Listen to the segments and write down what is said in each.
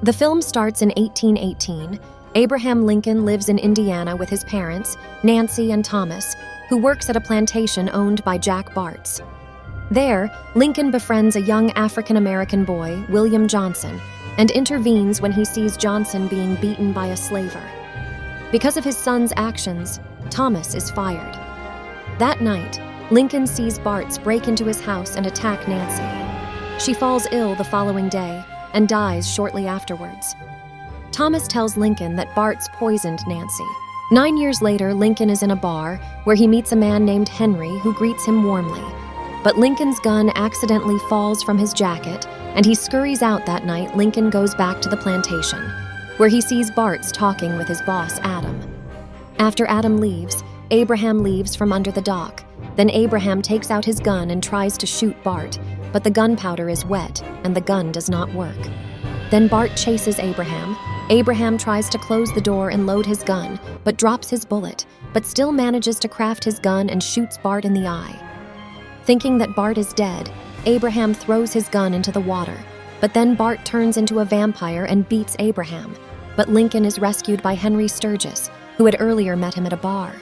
The film starts in 1818. Abraham Lincoln lives in Indiana with his parents, Nancy and Thomas, who works at a plantation owned by Jack Bartz. There, Lincoln befriends a young African-American boy, William Johnson, and intervenes when he sees Johnson being beaten by a slaver. Because of his son's actions, Thomas is fired. That night, Lincoln sees Bartz break into his house and attack Nancy. She falls ill the following day and dies shortly afterwards. Thomas tells Lincoln that Bartz poisoned Nancy. 9 years later, Lincoln is in a bar where he meets a man named Henry who greets him warmly. But Lincoln's gun accidentally falls from his jacket, and he scurries out that night. Lincoln goes back to the plantation, where he sees Bartz talking with his boss, Adam. After Adam leaves, Abraham leaves from under the dock. Then Abraham takes out his gun and tries to shoot Bart, but the gunpowder is wet, and the gun does not work. Then Bart chases Abraham. Abraham tries to close the door and load his gun, but drops his bullet, but still manages to craft his gun and shoots Bart in the eye. Thinking that Bart is dead, Abraham throws his gun into the water, but then Bart turns into a vampire and beats Abraham. But Lincoln is rescued by Henry Sturgis, who had earlier met him at a bar.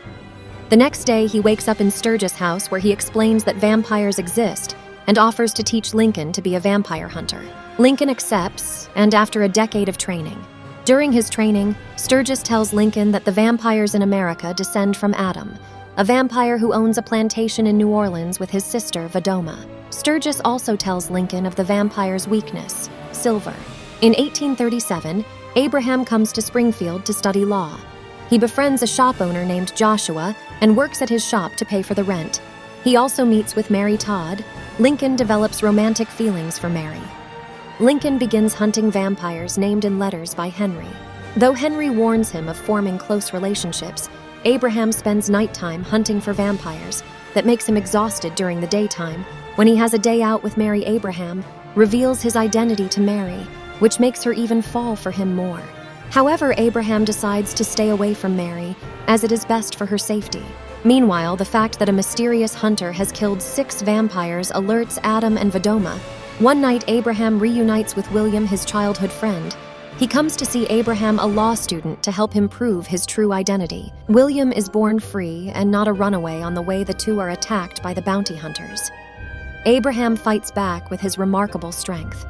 The next day, he wakes up in Sturgis' house where he explains that vampires exist and offers to teach Lincoln to be a vampire hunter. Lincoln accepts, and after a decade of training. During his training, Sturgis tells Lincoln that the vampires in America descend from Adam, a vampire who owns a plantation in New Orleans with his sister, Vadoma. Sturgis also tells Lincoln of the vampire's weakness, silver. In 1837, Abraham comes to Springfield to study law. He befriends a shop owner named Joshua and works at his shop to pay for the rent. He also meets with Mary Todd. Lincoln develops romantic feelings for Mary. Lincoln begins hunting vampires named in letters by Henry. Though Henry warns him of forming close relationships, Abraham spends nighttime hunting for vampires. That makes him exhausted during the daytime. When he has a day out with Mary, Abraham reveals his identity to Mary, which makes her even fall for him more. However, Abraham decides to stay away from Mary, as it is best for her safety. Meanwhile, the fact that a mysterious hunter has killed 6 vampires alerts Adam and Vadoma. One night, Abraham reunites with William, his childhood friend. He comes to see Abraham, a law student, to help him prove his true identity. William is born free and not a runaway on the way the two are attacked by the bounty hunters. Abraham fights back with his remarkable strength.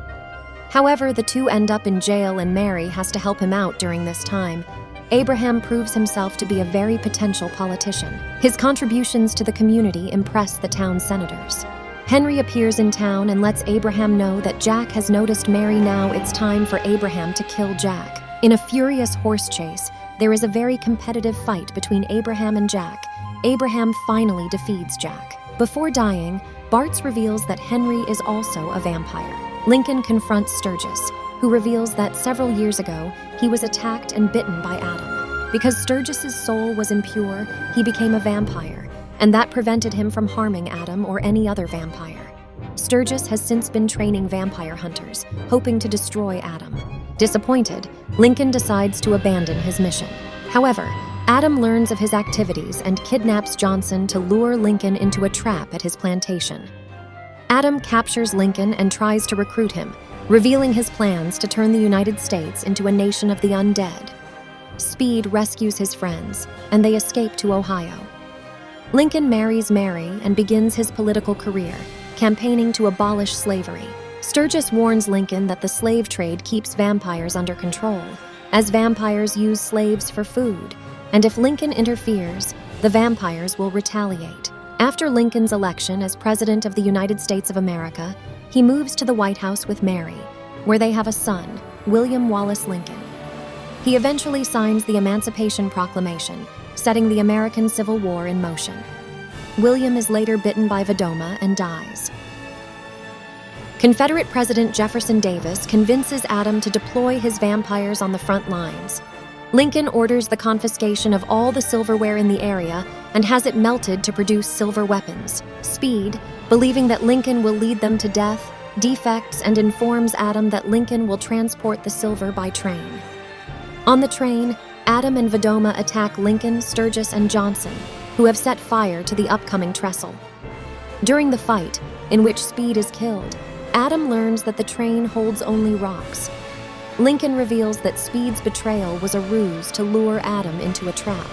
However, the two end up in jail and Mary has to help him out during this time. Abraham proves himself to be a very potential politician. His contributions to the community impress the town senators. Henry appears in town and lets Abraham know that Jack has noticed Mary. Now it's time for Abraham to kill Jack. In a furious horse chase, there is a very competitive fight between Abraham and Jack. Abraham finally defeats Jack. Before dying, Bartz reveals that Henry is also a vampire. Lincoln confronts Sturgis, who reveals that several years ago, he was attacked and bitten by Adam. Because Sturgis's soul was impure, he became a vampire, and that prevented him from harming Adam or any other vampire. Sturgis has since been training vampire hunters, hoping to destroy Adam. Disappointed, Lincoln decides to abandon his mission. However, Adam learns of his activities and kidnaps Johnson to lure Lincoln into a trap at his plantation. Adam captures Lincoln and tries to recruit him, revealing his plans to turn the United States into a nation of the undead. Speed rescues his friends, and they escape to Ohio. Lincoln marries Mary and begins his political career, campaigning to abolish slavery. Sturgis warns Lincoln that the slave trade keeps vampires under control, as vampires use slaves for food, and if Lincoln interferes, the vampires will retaliate. After Lincoln's election as President of the United States of America, he moves to the White House with Mary, where they have a son, William Wallace Lincoln. He eventually signs the Emancipation Proclamation, setting the American Civil War in motion. William is later bitten by Vadoma and dies. Confederate President Jefferson Davis convinces Adam to deploy his vampires on the front lines. Lincoln orders the confiscation of all the silverware in the area and has it melted to produce silver weapons. Speed, believing that Lincoln will lead them to death, defects and informs Adam that Lincoln will transport the silver by train. On the train, Adam and Vadoma attack Lincoln, Sturgis, and Johnson, who have set fire to the upcoming trestle. During the fight, in which Speed is killed, Adam learns that the train holds only rocks. Lincoln reveals that Speed's betrayal was a ruse to lure Adam into a trap.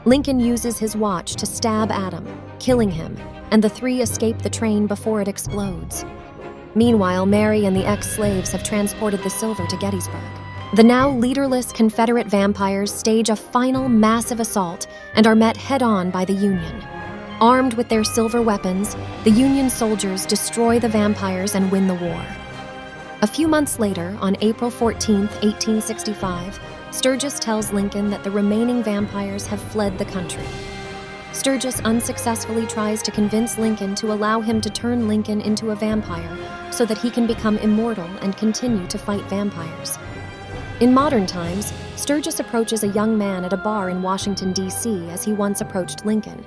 Lincoln uses his watch to stab Adam, killing him, and the three escape the train before it explodes. Meanwhile, Mary and the ex-slaves have transported the silver to Gettysburg. The now leaderless Confederate vampires stage a final massive assault and are met head-on by the Union. Armed with their silver weapons, the Union soldiers destroy the vampires and win the war. A few months later, on April 14, 1865, Sturgis tells Lincoln that the remaining vampires have fled the country. Sturgis unsuccessfully tries to convince Lincoln to allow him to turn Lincoln into a vampire so that he can become immortal and continue to fight vampires. In modern times, Sturgis approaches a young man at a bar in Washington, D.C. as he once approached Lincoln.